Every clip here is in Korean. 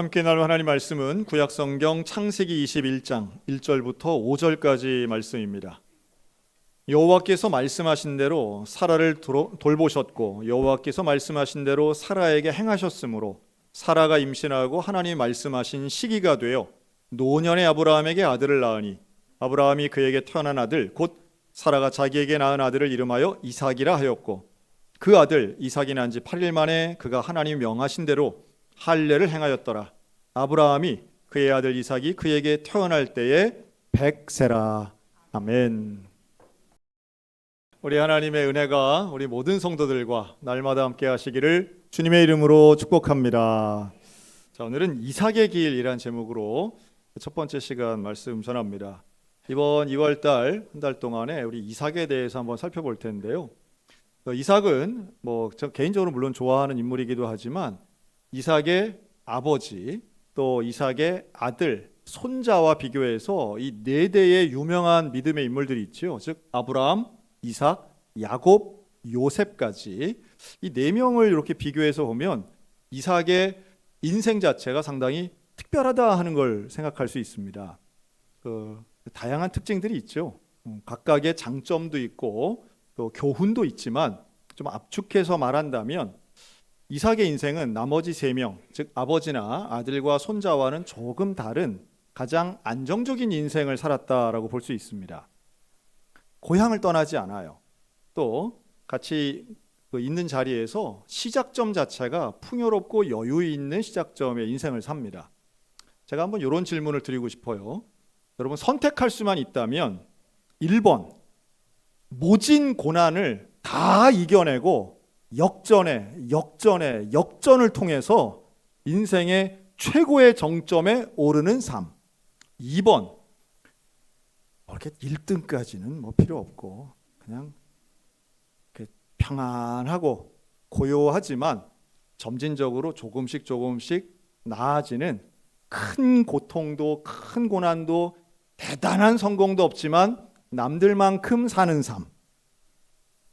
함께 나눌 하나님 말씀은 구약성경 창세기 21장 1절부터 5절까지 말씀입니다. 여호와께서 말씀하신 대로 사라를 돌보셨고 여호와께서 말씀하신 대로 사라에게 행하셨으므로 사라가 임신하고 하나님이 말씀하신 시기가 되어 노년의 아브라함에게 아들을 낳으니 아브라함이 그에게 태어난 아들 곧 사라가 자기에게 낳은 아들을 이름하여 이삭이라 하였고 그 아들 이삭이 난 지 8일 만에 그가 하나님이 명하신 대로 할례를 행하였더라. 아브라함이 그의 아들 이삭이 그에게 태어날 때에 100세라. 아멘. 우리 하나님의 은혜가 우리 모든 성도들과 날마다 함께 하시기를 주님의 이름으로 축복합니다. 자, 오늘은 이삭의 길이라는 제목으로 첫 번째 시간 말씀 전합니다. 이번 2월달 한 달 동안에 우리 이삭에 대해서 한번 살펴볼 텐데요. 이삭은 저 개인적으로 물론 좋아하는 인물이기도 하지만 이삭의 아버지 또 이삭의 아들, 손자와 비교해서 이 네 대의 유명한 믿음의 인물들이 있죠. 즉 아브라함, 이삭, 야곱, 요셉까지 이 네 명을 이렇게 비교해서 보면 이삭의 인생 자체가 상당히 특별하다 하는 걸 생각할 수 있습니다. 다양한 특징들이 있죠. 각각의 장점도 있고 또 교훈도 있지만 좀 압축해서 말한다면 이삭의 인생은 나머지 세 명, 즉 아버지나 아들과 손자와는 조금 다른 가장 안정적인 인생을 살았다라고 볼 수 있습니다. 고향을 떠나지 않아요. 또 같이 있는 자리에서 시작점 자체가 풍요롭고 여유 있는 시작점의 인생을 삽니다. 제가 한번 이런 질문을 드리고 싶어요. 여러분 선택할 수만 있다면 1번 모진 고난을 다 이겨내고 역전을 통해서 인생의 최고의 정점에 오르는 삶. 2번 이렇게 1등까지는 필요 없고 그냥 이렇게 평안하고 고요하지만 점진적으로 조금씩 나아지는 큰 고통도 큰 고난도 대단한 성공도 없지만 남들만큼 사는 삶.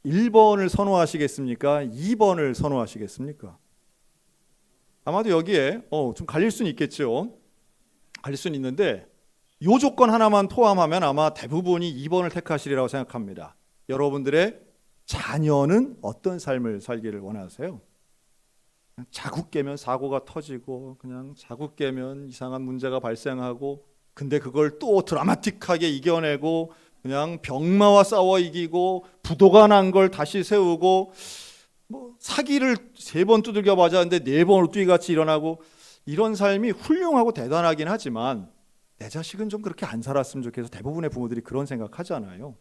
1번을 선호하시겠습니까? 2번을 선호하시겠습니까? 아마도 여기에 좀 갈릴 수는 있겠죠. 갈릴 수는 있는데 이 조건 하나만 포함하면 아마 대부분이 2번을 택하시리라고 생각합니다. 여러분들의 자녀는 어떤 삶을 살기를 원하세요? 자국 깨면 사고가 터지고 그냥 자국 깨면 이상한 문제가 발생하고 근데 그걸 또 드라마틱하게 이겨내고 그냥 병마와 싸워 이기고 부도가 난 걸 다시 세우고 사기를 3번 두들겨 맞았는데 4번으로 뚜기같이 일어나고 이런 삶이 훌륭하고 대단하긴 하지만 내 자식은 좀 그렇게 안 살았으면 좋겠어. 대부분의 부모들이 그런 생각하잖아요.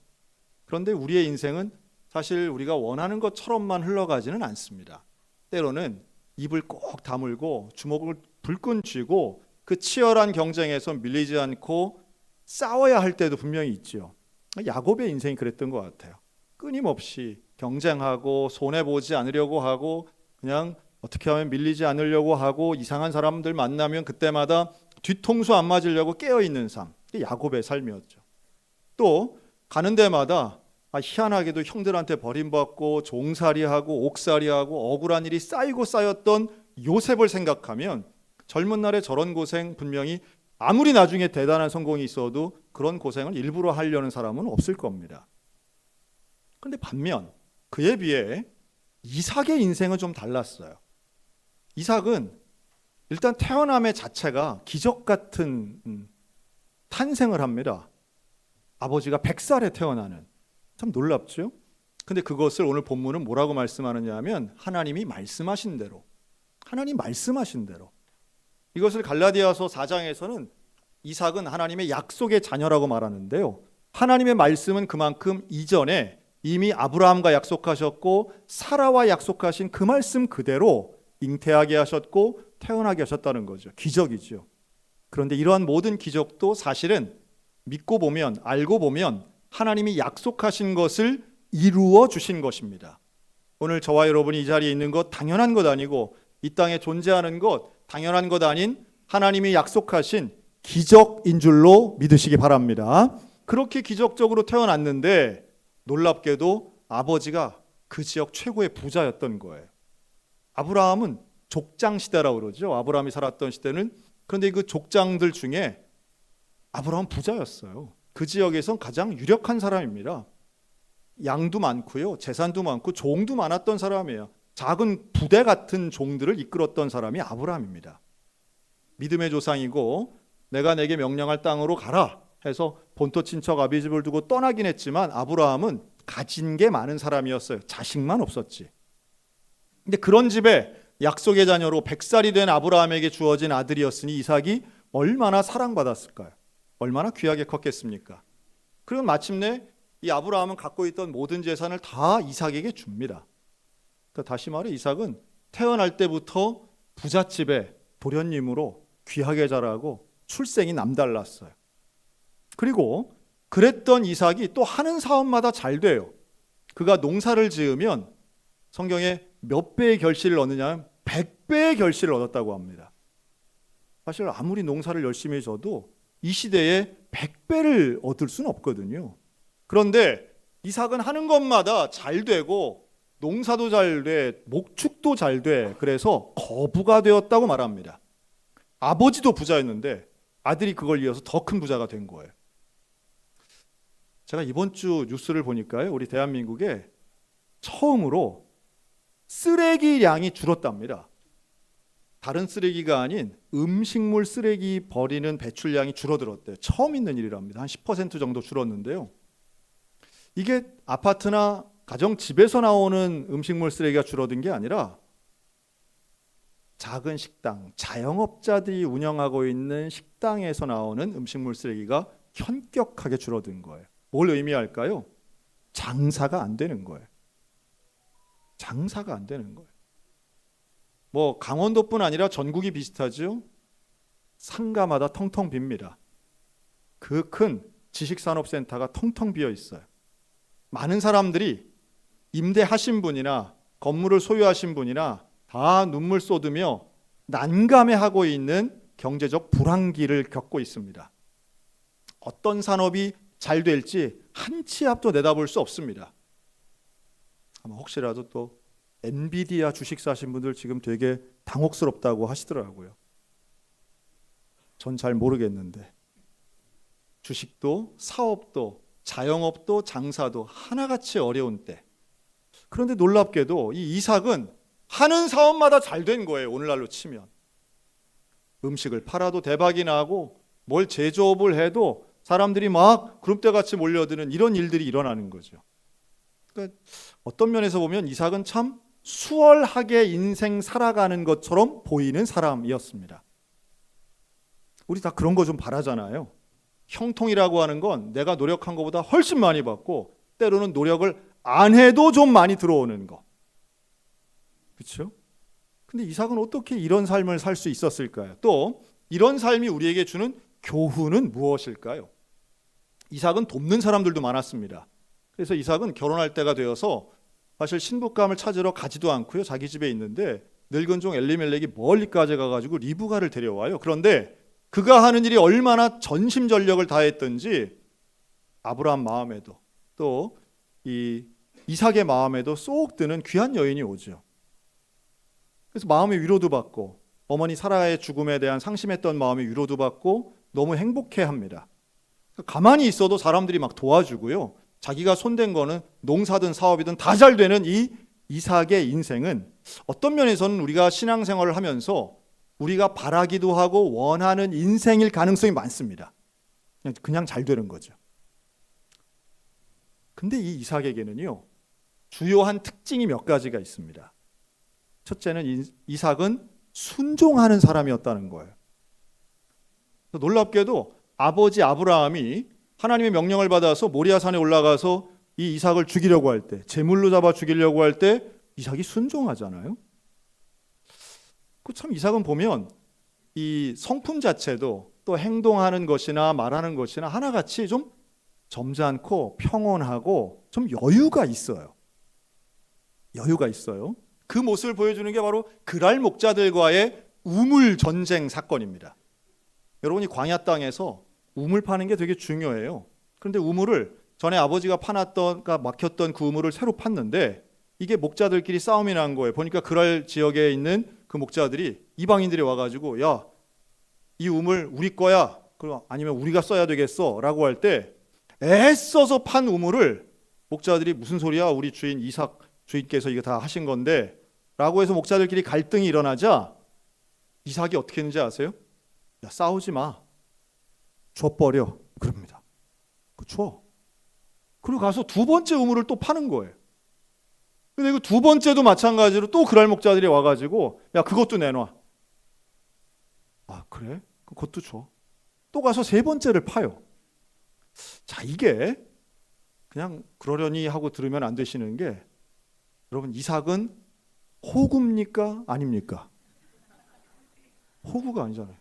그런데 우리의 인생은 사실 우리가 원하는 것처럼만 흘러가지는 않습니다. 때로는 입을 꼭 다물고 주먹을 불끈 쥐고 그 치열한 경쟁에서 밀리지 않고 싸워야 할 때도 분명히 있죠. 야곱의 인생이 그랬던 것 같아요. 끊임없이 경쟁하고 손해보지 않으려고 하고 그냥 어떻게 하면 밀리지 않으려고 하고 이상한 사람들 만나면 그때마다 뒤통수 안 맞으려고 깨어있는 삶. 이게 야곱의 삶이었죠. 또 가는 데마다 희한하게도 형들한테 버림받고 종살이하고 옥살이하고 억울한 일이 쌓이고 쌓였던 요셉을 생각하면 젊은 날에 저런 고생 분명히 아무리 나중에 대단한 성공이 있어도 그런 고생을 일부러 하려는 사람은 없을 겁니다. 그런데 반면 그에 비해 이삭의 인생은 좀 달랐어요. 이삭은 일단 태어남의 자체가 기적 같은 탄생을 합니다. 아버지가 100살에 태어나는. 참 놀랍죠? 근데 그것을 오늘 본문은 뭐라고 말씀하느냐 하면 하나님 말씀하신 대로 이것을 갈라디아서 4장에서는 이삭은 하나님의 약속의 자녀라고 말하는데요. 하나님의 말씀은 그만큼 이전에 이미 아브라함과 약속하셨고 사라와 약속하신 그 말씀 그대로 잉태하게 하셨고 태어나게 하셨다는 거죠. 기적이죠. 그런데 이러한 모든 기적도 사실은 믿고 보면 알고 보면 하나님이 약속하신 것을 이루어 주신 것입니다. 오늘 저와 여러분이 이 자리에 있는 것 당연한 것 아니고 이 땅에 존재하는 것 당연한 것 아닌 하나님이 약속하신 기적인 줄로 믿으시기 바랍니다. 그렇게 기적적으로 태어났는데 놀랍게도 아버지가 그 지역 최고의 부자였던 거예요. 아브라함은 족장 시대라고 그러죠. 아브라함이 살았던 시대는. 그런데 그 족장들 중에 아브라함 부자였어요. 그 지역에선 가장 유력한 사람입니다. 양도 많고요, 재산도 많고 종도 많았던 사람이에요. 작은 부대 같은 종들을 이끌었던 사람이 아브라함입니다. 믿음의 조상이고 내가 내게 명령할 땅으로 가라 해서 본토 친척 아비집을 두고 떠나긴 했지만 아브라함은 가진 게 많은 사람이었어요. 자식만 없었지. 근데 그런 집에 약속의 자녀로 100살이 된 아브라함에게 주어진 아들이었으니 이삭이 얼마나 사랑받았을까요? 얼마나 귀하게 컸겠습니까? 그리고 마침내 이 아브라함은 갖고 있던 모든 재산을 다 이삭에게 줍니다. 그러니까 다시 말해 이삭은 태어날 때부터 부잣집에 도련님으로 귀하게 자라고 출생이 남달랐어요. 그리고 그랬던 이삭이 또 하는 사업마다 잘 돼요. 그가 농사를 지으면 성경에 몇 배의 결실을 얻느냐, 100배의 결실을 얻었다고 합니다. 사실 아무리 농사를 열심히 져도 이 시대에 100배를 얻을 수는 없거든요. 그런데 이삭은 하는 것마다 잘 되고 농사도 잘 돼, 목축도 잘 돼. 그래서 거부가 되었다고 말합니다. 아버지도 부자였는데 아들이 그걸 이어서 더 큰 부자가 된 거예요. 제가 이번 주 뉴스를 보니까요, 우리 대한민국에 처음으로 쓰레기량이 줄었답니다. 다른 쓰레기가 아닌 음식물 쓰레기 버리는 배출량이 줄어들었대요. 처음 있는 일이랍니다. 한 10% 정도 줄었는데요. 이게 아파트나 가정집에서 나오는 음식물 쓰레기가 줄어든 게 아니라 작은 식당, 자영업자들이 운영하고 있는 식당에서 나오는 음식물 쓰레기가 현격하게 줄어든 거예요. 뭘 의미할까요? 장사가 안 되는 거예요. 장사가 안 되는 거예요. 뭐 강원도뿐 아니라 전국이 비슷하죠. 상가마다 텅텅 빕니다. 그 큰 지식산업센터가 텅텅 비어 있어요. 많은 사람들이 임대하신 분이나 건물을 소유하신 분이나 다 눈물 쏟으며 난감해하고 있는 경제적 불황기를 겪고 있습니다. 어떤 산업이 잘 될지 한 치 앞도 내다볼 수 없습니다. 아마 혹시라도 또 엔비디아 주식 사신 분들 지금 되게 당혹스럽다고 하시더라고요. 전 잘 모르겠는데 주식도 사업도 자영업도 장사도 하나같이 어려운 때, 그런데 놀랍게도 이 이삭은 하는 사업마다 잘 된 거예요. 오늘날로 치면 음식을 팔아도 대박이 나고 뭘 제조업을 해도 사람들이 막 구름대같이 몰려드는 이런 일들이 일어나는 거죠. 그러니까 어떤 면에서 보면 이삭은 참 수월하게 인생 살아가는 것처럼 보이는 사람이었습니다. 우리 다 그런 거 좀 바라잖아요. 형통이라고 하는 건 내가 노력한 것보다 훨씬 많이 받고 때로는 노력을 안 해도 좀 많이 들어오는 거. 그렇죠? 근데 이삭은 어떻게 이런 삶을 살 수 있었을까요? 또 이런 삶이 우리에게 주는 교훈은 무엇일까요? 이삭은 돕는 사람들도 많았습니다. 그래서 이삭은 결혼할 때가 되어서 사실 신부감을 찾으러 가지도 않고요. 자기 집에 있는데 늙은 종 엘리멜렉이 멀리까지 가가지고 리브가를 데려와요. 그런데 그가 하는 일이 얼마나 전심전력을 다했던지 아브라함 마음에도 또 이 이삭의 마음에도 쏙 드는 귀한 여인이 오죠. 그래서 마음의 위로도 받고 어머니 사라의 죽음에 대한 상심했던 마음의 위로도 받고 너무 행복해합니다. 가만히 있어도 사람들이 막 도와주고요. 자기가 손댄 거는 농사든 사업이든 다 잘 되는 이 이삭의 인생은 어떤 면에서는 우리가 신앙생활을 하면서 우리가 바라기도 하고 원하는 인생일 가능성이 많습니다. 그냥 잘 되는 거죠. 근데 이 이삭에게는요, 주요한 특징이 몇 가지가 있습니다. 첫째는 이삭은 순종하는 사람이었다는 거예요. 놀랍게도 아버지 아브라함이 하나님의 명령을 받아서 모리아산에 올라가서 이 이삭을 죽이려고 할 때, 제물로 잡아 죽이려고 할 때 이삭이 순종하잖아요. 참 이삭은 보면 이 성품 자체도 또 행동하는 것이나 말하는 것이나 하나같이 좀 점잖고 평온하고 좀 여유가 있어요. 여유가 있어요. 그 모습을 보여주는 게 바로 그랄 목자들과의 우물 전쟁 사건입니다. 여러분이 광야 땅에서 우물 파는 게 되게 중요해요. 그런데 우물을 전에 아버지가 파놨던, 막혔던 그 우물을 새로 팠는데 이게 목자들끼리 싸움이 난 거예요. 보니까 그랄 지역에 있는 그 목자들이 이방인들이 와가지고 야, 이 우물 우리 거야. 그럼 아니면 우리가 써야 되겠어 라고 할 때 애써서 판 우물을 목자들이 무슨 소리야? 우리 주인 이삭 주인께서 이거 다 하신 건데 라고 해서 목자들끼리 갈등이 일어나자 이삭이 어떻게 했는지 아세요? 야, 싸우지 마. 줘버려. 그럽니다. 그쵸? 그리고 가서 두 번째 우물을 또 파는 거예요. 근데 그 두 번째도 마찬가지로 또 그랄 목자들이 와가지고 야, 그것도 내놔. 아, 그래? 그것도 줘. 또 가서 세 번째를 파요. 자, 이게 그냥 그러려니 하고 들으면 안 되시는 게, 여러분, 이삭은 호구입니까? 아닙니까? 호구가 아니잖아요.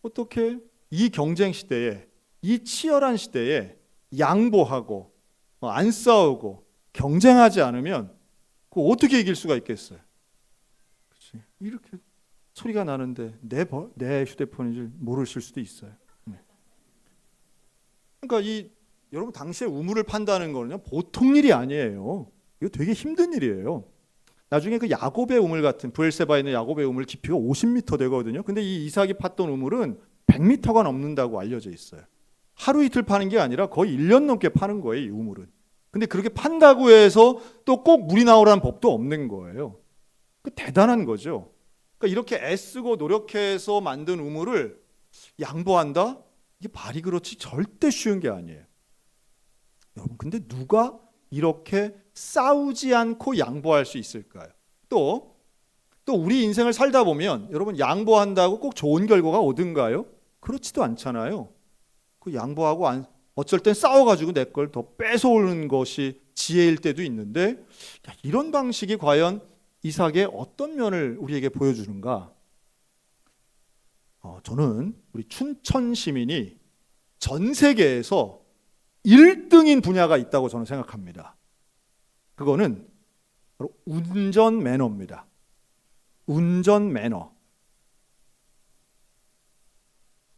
어떻게 이 경쟁 시대에, 이 치열한 시대에 양보하고 안 싸우고 경쟁하지 않으면 그거 어떻게 이길 수가 있겠어요? 그치? 이렇게 소리가 나는데 내 휴대폰인 줄 모르실 수도 있어요. 그러니까 여러분, 당시에 우물을 판다는 거는요 보통 일이 아니에요. 이거 되게 힘든 일이에요. 나중에 그 야곱의 우물 같은, 브엘세바에 있는 야곱의 우물 깊이가 50m 되거든요. 근데 이 이삭이 팠던 우물은 100m가 넘는다고 알려져 있어요. 하루 이틀 파는 게 아니라 거의 1년 넘게 파는 거예요, 이 우물은. 근데 그렇게 판다고 해서 또 꼭 물이 나오라는 법도 없는 거예요. 그 대단한 거죠. 그러니까 이렇게 애쓰고 노력해서 만든 우물을 양보한다? 이게 말이 그렇지 절대 쉬운 게 아니에요. 여러분, 근데 누가 이렇게 싸우지 않고 양보할 수 있을까요? 또 우리 인생을 살다 보면 여러분, 양보한다고 꼭 좋은 결과가 오든가요? 그렇지도 않잖아요. 그 양보하고 어쩔 땐 싸워가지고 내 걸 더 뺏어오는 것이 지혜일 때도 있는데, 이런 방식이 과연 이삭의 어떤 면을 우리에게 보여주는가? 저는 우리 춘천 시민이 전 세계에서 1등인 분야가 있다고 저는 생각합니다. 그거는 바로 운전 매너입니다. 운전 매너.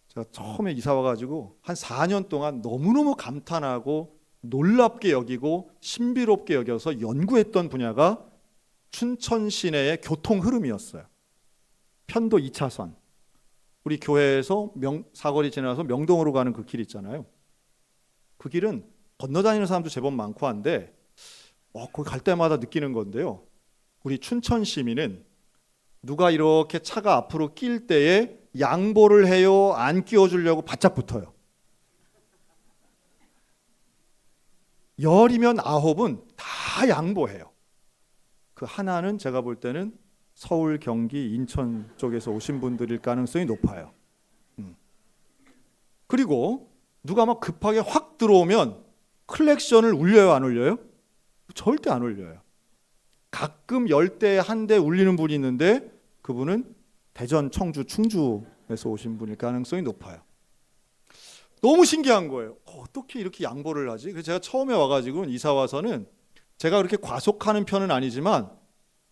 제가 처음에 이사 와가지고 한 4년 동안 너무너무 감탄하고 놀랍게 여기고 신비롭게 여겨서 연구했던 분야가 춘천 시내의 교통 흐름이었어요. 편도 2차선. 우리 교회에서 사거리 지나서 명동으로 가는 그 길 있잖아요. 그 길은 건너다니는 사람도 제법 많고 한데 거기 갈 때마다 느끼는 건데요. 우리 춘천 시민은 누가 이렇게 차가 앞으로 낄 때에 양보를 해요? 안 끼워주려고 바짝 붙어요. 10이면 9은 다 양보해요. 그 하나는 제가 볼 때는 서울, 경기, 인천 쪽에서 오신 분들일 가능성이 높아요. 그리고 누가 막 급하게 확 들어오면 클렉션을 울려요, 안 울려요? 절대 안 울려요. 가끔 10대에 한 대 울리는 분이 있는데 그분은 대전, 청주, 충주에서 오신 분일 가능성이 높아요. 너무 신기한 거예요. 어떻게 이렇게 양보를 하지? 그래서 제가 처음에 와가지고 이사 와서는 제가 그렇게 과속하는 편은 아니지만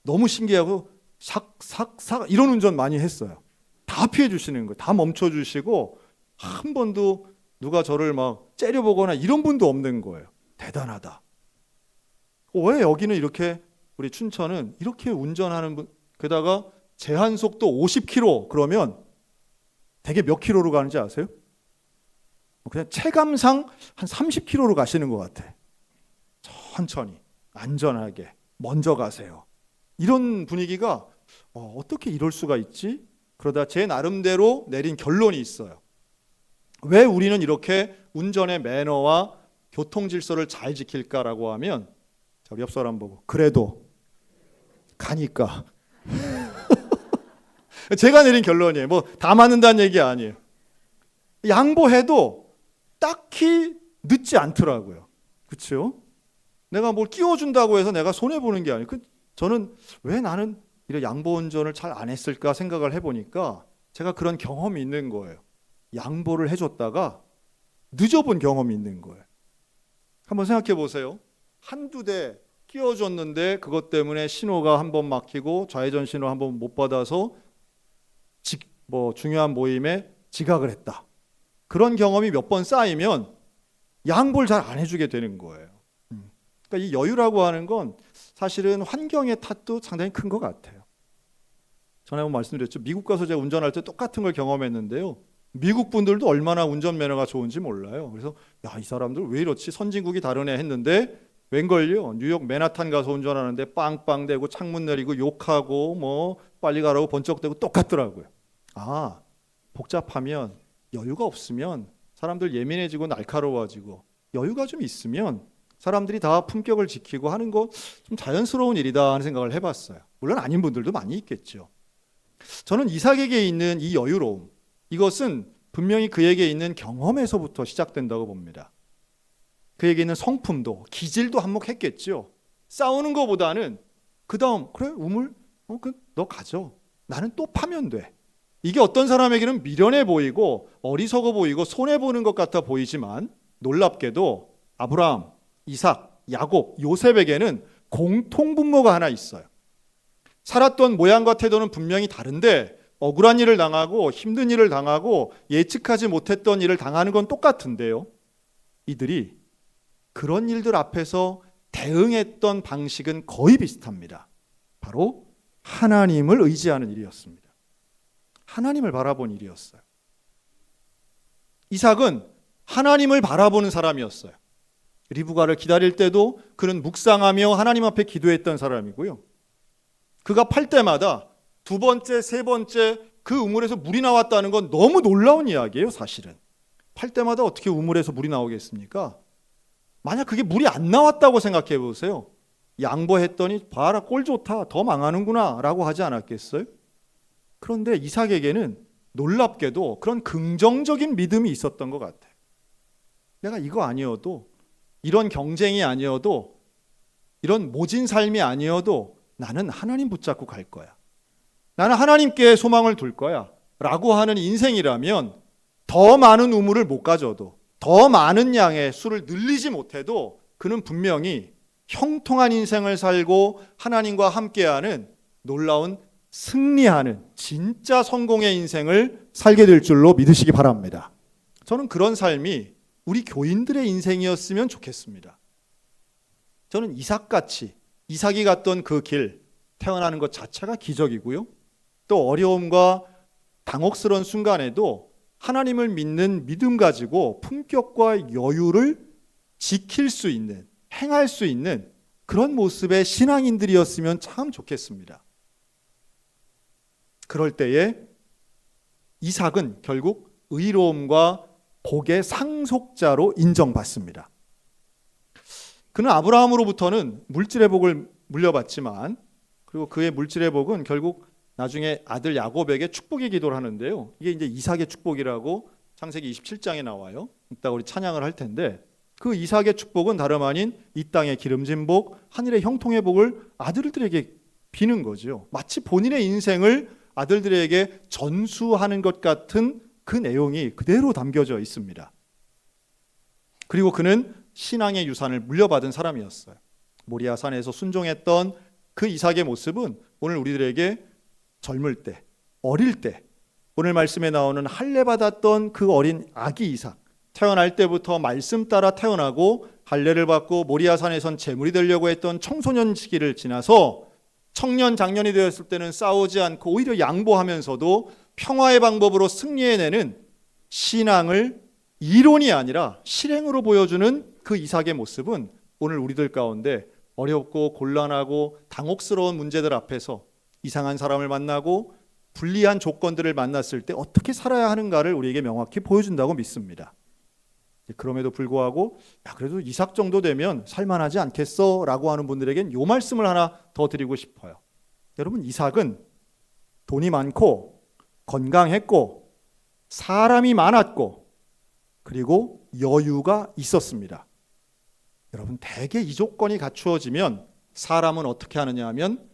너무 신기하고 삭삭삭 이런 운전 많이 했어요. 다 피해 주시는 거예요. 다 멈춰 주시고 한 번도 누가 저를 막 째려보거나 이런 분도 없는 거예요. 대단하다. 왜 여기는 이렇게, 우리 춘천은 이렇게 운전하는 분, 게다가 제한 속도 50km 그러면 되게 몇 킬로로 가는지 아세요? 그냥 체감상 한 30km로 가시는 것 같아. 천천히 안전하게 먼저 가세요. 이런 분위기가 어떻게 이럴 수가 있지? 그러다 제 나름대로 내린 결론이 있어요. 왜 우리는 이렇게 운전의 매너와 교통 질서를 잘 지킬까라고 하면, 우리 옆 사람 보고 그래도 가니까. 제가 내린 결론이에요. 뭐 다 맞는다는 얘기 아니에요. 양보해도 딱히 늦지 않더라고요. 그렇죠? 내가 뭘 끼워준다고 해서 내가 손해보는 게 아니에요. 저는 왜 나는 이런 양보 운전을 잘 안 했을까 생각을 해보니까 제가 그런 경험이 있는 거예요. 양보를 해줬다가 늦어본 경험이 있는 거예요. 한번 생각해 보세요. 한두 대 끼워줬는데 그것 때문에 신호가 한번 막히고 좌회전 신호 한번 못 받아서 중요한 모임에 지각을 했다. 그런 경험이 몇 번 쌓이면 양보를 잘 안 해주게 되는 거예요. 그러니까 이 여유라고 하는 건 사실은 환경의 탓도 상당히 큰 것 같아요. 전에 한번 말씀드렸죠. 미국 가서 제가 운전할 때 똑같은 걸 경험했는데요. 미국 분들도 얼마나 운전면허가 좋은지 몰라요. 그래서 야, 이 사람들 왜 이렇지? 선진국이 다르네 했는데 웬걸요? 뉴욕 맨하탄 가서 운전하는데 빵빵대고 창문 내리고 욕하고 뭐 빨리 가라고 번쩍대고 똑같더라고요. 아, 복잡하면 여유가 없으면 사람들 예민해지고 날카로워지고 여유가 좀 있으면 사람들이 다 품격을 지키고 하는 거 좀 자연스러운 일이다 하는 생각을 해봤어요. 물론 아닌 분들도 많이 있겠죠. 저는 이삭에게 있는 이 여유로움, 이것은 분명히 그에게 있는 경험에서부터 시작된다고 봅니다. 그에게 있는 성품도 기질도 한몫했겠죠. 싸우는 것보다는 그 다음 그래 우물? 너 가져. 나는 또 파면 돼. 이게 어떤 사람에게는 미련해 보이고 어리석어 보이고 손해보는 것 같아 보이지만 놀랍게도 아브라함, 이삭, 야곱, 요셉에게는 공통분모가 하나 있어요. 살았던 모양과 태도는 분명히 다른데 억울한 일을 당하고 힘든 일을 당하고 예측하지 못했던 일을 당하는 건 똑같은데요. 이들이 그런 일들 앞에서 대응했던 방식은 거의 비슷합니다. 바로 하나님을 의지하는 일이었습니다. 하나님을 바라본 일이었어요. 이삭은 하나님을 바라보는 사람이었어요. 리브가를 기다릴 때도 그는 묵상하며 하나님 앞에 기도했던 사람이고요. 그가 팔 때마다 두 번째, 세 번째 그 우물에서 물이 나왔다는 건 너무 놀라운 이야기예요, 사실은. 팔 때마다 어떻게 우물에서 물이 나오겠습니까? 만약 그게 물이 안 나왔다고 생각해 보세요. 양보했더니 봐라 꼴 좋다, 더 망하는구나 라고 하지 않았겠어요? 그런데 이삭에게는 놀랍게도 그런 긍정적인 믿음이 있었던 것 같아요. 내가 이거 아니어도, 이런 경쟁이 아니어도, 이런 모진 삶이 아니어도 나는 하나님 붙잡고 갈 거야. 나는 하나님께 소망을 둘 거야 라고 하는 인생이라면 더 많은 우물을 못 가져도, 더 많은 양의 수를 늘리지 못해도 그는 분명히 형통한 인생을 살고 하나님과 함께하는 놀라운 승리하는 진짜 성공의 인생을 살게 될 줄로 믿으시기 바랍니다. 저는 그런 삶이 우리 교인들의 인생이었으면 좋겠습니다. 저는 이삭같이, 이삭이 갔던 그 길, 태어나는 것 자체가 기적이고요. 또 어려움과 당혹스러운 순간에도 하나님을 믿는 믿음 가지고 품격과 여유를 지킬 수 있는, 행할 수 있는 그런 모습의 신앙인들이었으면 참 좋겠습니다. 그럴 때에 이삭은 결국 의로움과 복의 상속자로 인정받습니다. 그는 아브라함으로부터는 물질의 복을 물려받지만, 그리고 그의 물질의 복은 결국 나중에 아들 야곱에게 축복의 기도를 하는데요. 이게 이제 이삭의 축복이라고 창세기 27장에 나와요. 이따 우리 찬양을 할 텐데, 그 이삭의 축복은 다름 아닌 이 땅의 기름진 복, 하늘의 형통의 복을 아들들에게 비는 거죠. 마치 본인의 인생을 아들들에게 전수하는 것 같은 그 내용이 그대로 담겨져 있습니다. 그리고 그는 신앙의 유산을 물려받은 사람이었어요. 모리아 산에서 순종했던 그 이삭의 모습은 오늘 우리들에게 젊을 때, 어릴 때, 오늘 말씀에 나오는 할례 받았던 그 어린 아기 이삭, 태어날 때부터 말씀 따라 태어나고 할례를 받고 모리아 산에선 제물이 되려고 했던 청소년 시기를 지나서 청년 장년이 되었을 때는 싸우지 않고 오히려 양보하면서도 평화의 방법으로 승리해내는 신앙을 이론이 아니라 실행으로 보여주는 그 이삭의 모습은 오늘 우리들 가운데 어렵고 곤란하고 당혹스러운 문제들 앞에서 이상한 사람을 만나고 불리한 조건들을 만났을 때 어떻게 살아야 하는가를 우리에게 명확히 보여준다고 믿습니다. 그럼에도 불구하고 그래도 이삭 정도 되면 살만하지 않겠어? 라고 하는 분들에겐 이 말씀을 하나 더 드리고 싶어요. 여러분, 이삭은 돈이 많고 건강했고 사람이 많았고 그리고 여유가 있었습니다. 여러분, 대개 이 조건이 갖추어지면 사람은 어떻게 하느냐 하면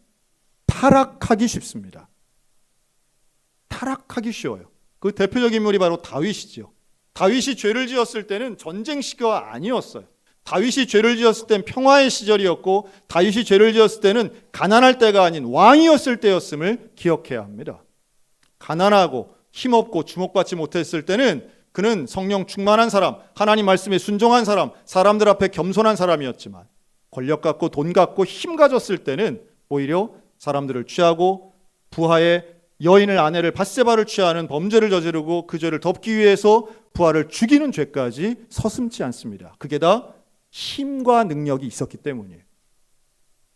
타락하기 쉽습니다. 타락하기 쉬워요. 그 대표적인 인물이 바로 다윗이죠. 다윗이 죄를 지었을 때는 전쟁 시기가 아니었어요. 다윗이 죄를 지었을 때는 평화의 시절이었고, 다윗이 죄를 지었을 때는 가난할 때가 아닌 왕이었을 때였음을 기억해야 합니다. 가난하고 힘없고 주목받지 못했을 때는 그는 성령 충만한 사람, 하나님 말씀에 순종한 사람, 사람들 앞에 겸손한 사람이었지만, 권력 갖고 돈 갖고 힘 가졌을 때는 오히려 사람들을 취하고 부하의 여인을 아내를 밧세바를 취하는 범죄를 저지르고 그 죄를 덮기 위해서 부하를 죽이는 죄까지 서슴지 않습니다. 그게 다 힘과 능력이 있었기 때문이에요.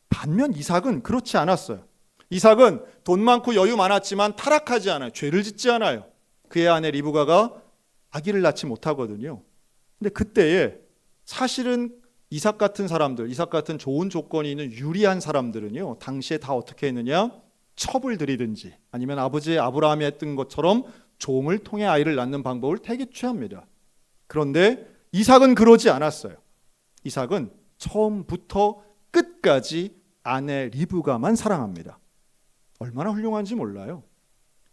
반면 이삭은 그렇지 않았어요. 이삭은 돈 많고 여유 많았지만 타락하지 않아요. 죄를 짓지 않아요. 그의 아내 리브가가 아기를 낳지 못하거든요. 근데 그때에 사실은 이삭 같은 사람들, 이삭 같은 좋은 조건이 있는 유리한 사람들은요, 당시에 다 어떻게 했느냐? 첩을 들이든지 아니면 아버지 아브라함이 했던 것처럼 종을 통해 아이를 낳는 방법을 되게 취합니다. 그런데 이삭은 그러지 않았어요. 이삭은 처음부터 끝까지 아내 리브가만 사랑합니다. 얼마나 훌륭한지 몰라요.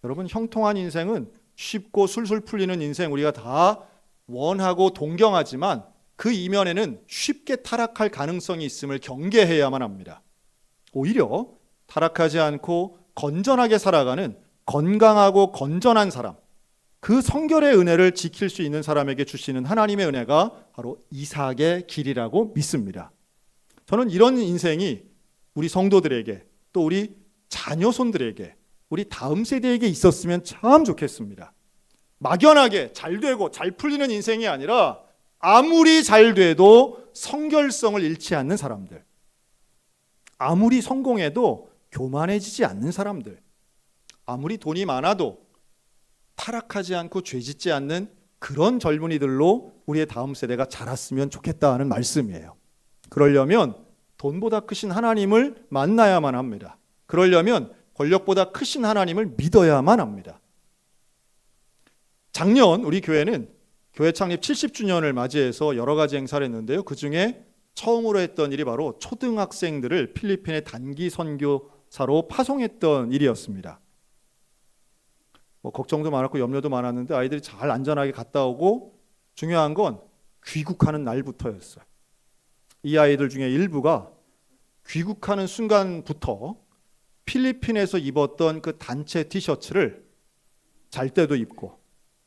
여러분, 형통한 인생은 쉽고 술술 풀리는 인생 우리가 다 원하고 동경하지만 그 이면에는 쉽게 타락할 가능성이 있음을 경계해야만 합니다. 오히려 타락하지 않고 건전하게 살아가는 건강하고 건전한 사람, 그 성결의 은혜를 지킬 수 있는 사람에게 주시는 하나님의 은혜가 바로 이삭의 길이라고 믿습니다. 저는 이런 인생이 우리 성도들에게 또 우리 자녀손들에게 우리 다음 세대에게 있었으면 참 좋겠습니다. 막연하게 잘 되고 잘 풀리는 인생이 아니라 아무리 잘 돼도 성결성을 잃지 않는 사람들, 아무리 성공해도 교만해지지 않는 사람들, 아무리 돈이 많아도 타락하지 않고 죄짓지 않는 그런 젊은이들로 우리의 다음 세대가 자랐으면 좋겠다는 말씀이에요. 그러려면 돈보다 크신 하나님을 만나야만 합니다. 그러려면 권력보다 크신 하나님을 믿어야만 합니다. 작년 우리 교회는 교회 창립 70주년을 맞이해서 여러 가지 행사를 했는데요. 그중에 처음으로 했던 일이 바로 초등학생들을 필리핀의 단기 선교사로 파송했던 일이었습니다. 걱정도 많았고 염려도 많았는데 아이들이 잘 안전하게 갔다 오고 중요한 건 귀국하는 날부터였어요. 이 아이들 중에 일부가 귀국하는 순간부터 필리핀에서 입었던 그 단체 티셔츠를 잘 때도 입고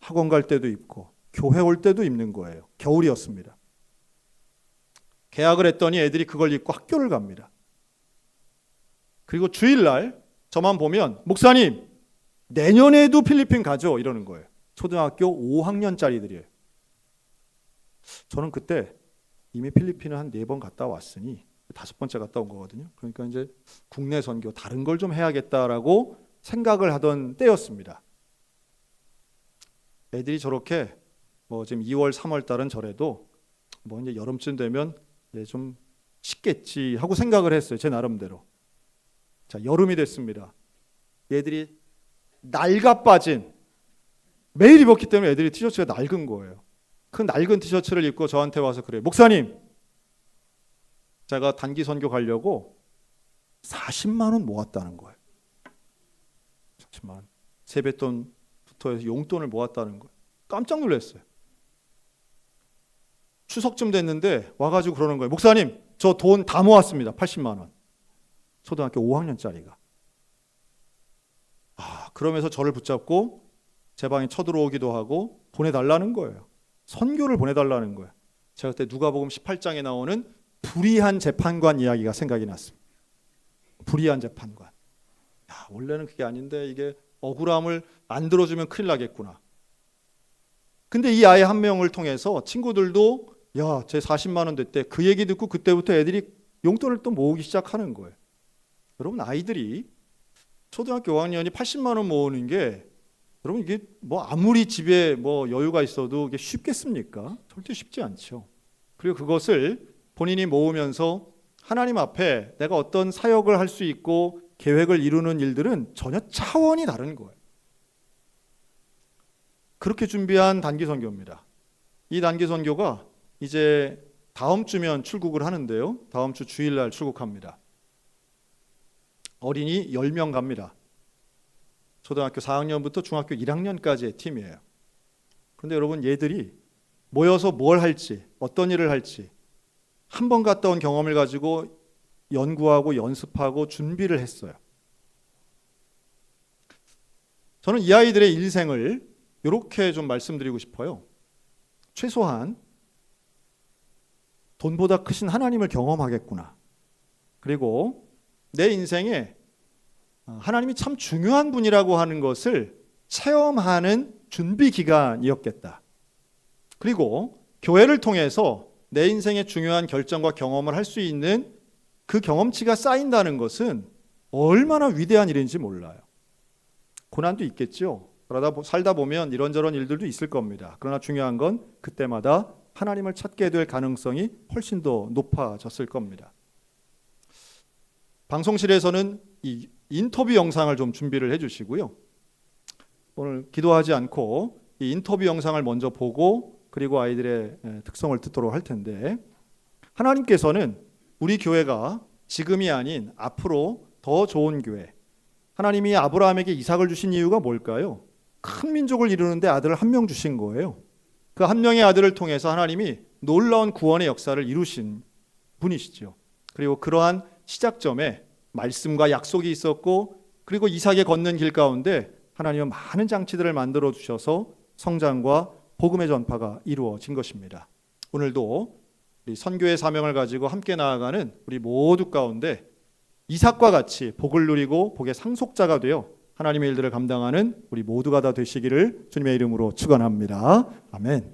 학원 갈 때도 입고 교회 올 때도 입는 거예요. 겨울이었습니다. 계약을 했더니 애들이 그걸 입고 학교를 갑니다. 그리고 주일날 저만 보면 목사님 내년에도 필리핀 가죠 이러는 거예요. 초등학교 5학년짜리들이에요. 저는 그때 이미 필리핀을 한 4번 갔다 왔으니 5번째 갔다 온 거거든요. 그러니까 이제 국내 선교 다른 걸 좀 해야겠다라고 생각을 하던 때였습니다. 애들이 저렇게 지금 2월 3월 달은 저래도 이제 여름쯤 되면 이제 좀 식겠지 하고 생각을 했어요. 제 나름대로. 자, 여름이 됐습니다. 얘들이 낡아 빠진, 매일 입었기 때문에 애들이 티셔츠가 낡은 거예요. 그 낡은 티셔츠를 입고 저한테 와서 그래요. 목사님, 제가 단기 선교 가려고 40만 원 모았다는 거예요. 40만 원. 세뱃돈부터 해서 용돈을 모았다는 거예요. 깜짝 놀랐어요. 추석쯤 됐는데 와가지고 그러는 거예요. 목사님, 저 돈 다 모았습니다. 80만 원. 초등학교 5학년짜리가. 그러면서 저를 붙잡고 제 방에 쳐들어오기도 하고 보내달라는 거예요. 선교를 보내달라는 거예요. 제가 그때 누가복음 18장에 나오는 불의한 재판관 이야기가 생각이 났습니다. 불의한 재판관. 원래는 그게 아닌데 이게 억울함을 안 들어주면 큰일 나겠구나. 근데 이 아이 한 명을 통해서 친구들도 제 40만 원 됐대. 그 얘기 듣고 그때부터 애들이 용돈을 또 모으기 시작하는 거예요. 여러분, 아이들이 초등학교 5학년이 80만 원 모으는 게 여러분 이게 아무리 집에 여유가 있어도 이게 쉽겠습니까? 절대 쉽지 않죠. 그리고 그것을 본인이 모으면서 하나님 앞에 내가 어떤 사역을 할 수 있고 계획을 이루는 일들은 전혀 차원이 다른 거예요. 그렇게 준비한 단기 선교입니다. 이 단기 선교가 이제 다음 주면 출국을 하는데요. 다음 주 주일날 출국합니다. 어린이 10명 갑니다. 초등학교 4학년부터 중학교 1학년까지의 팀이에요. 그런데 여러분, 얘들이 모여서 뭘 할지, 어떤 일을 할지 한 번 갔다 온 경험을 가지고 연구하고 연습하고 준비를 했어요. 저는 이 아이들의 인생을 이렇게 좀 말씀드리고 싶어요. 최소한 돈보다 크신 하나님을 경험하겠구나. 그리고 내 인생에 하나님이 참 중요한 분이라고 하는 것을 체험하는 준비 기간이었겠다. 그리고 교회를 통해서 내 인생의 중요한 결정과 경험을 할 수 있는 그 경험치가 쌓인다는 것은 얼마나 위대한 일인지 몰라요. 고난도 있겠죠. 그러다 살다 보면 이런저런 일들도 있을 겁니다. 그러나 중요한 건 그때마다 하나님을 찾게 될 가능성이 훨씬 더 높아졌을 겁니다. 방송실에서는 이 인터뷰 영상을 좀 준비를 해주시고요. 오늘 기도하지 않고 이 인터뷰 영상을 먼저 보고 그리고 아이들의 특성을 듣도록 할 텐데, 하나님께서는 우리 교회가 지금이 아닌 앞으로 더 좋은 교회, 하나님이 아브라함에게 이삭을 주신 이유가 뭘까요? 큰 민족을 이루는데 아들을 한 명 주신 거예요. 그 한 명의 아들을 통해서 하나님이 놀라운 구원의 역사를 이루신 분이시죠. 그리고 그러한 시작점에 말씀과 약속이 있었고, 그리고 이삭의 걷는 길 가운데 하나님은 많은 장치들을 만들어 주셔서 성장과 복음의 전파가 이루어진 것입니다. 오늘도 우리 선교의 사명을 가지고 함께 나아가는 우리 모두 가운데 이삭과 같이 복을 누리고 복의 상속자가 되어 하나님의 일들을 감당하는 우리 모두가 다 되시기를 주님의 이름으로 축원합니다. 아멘.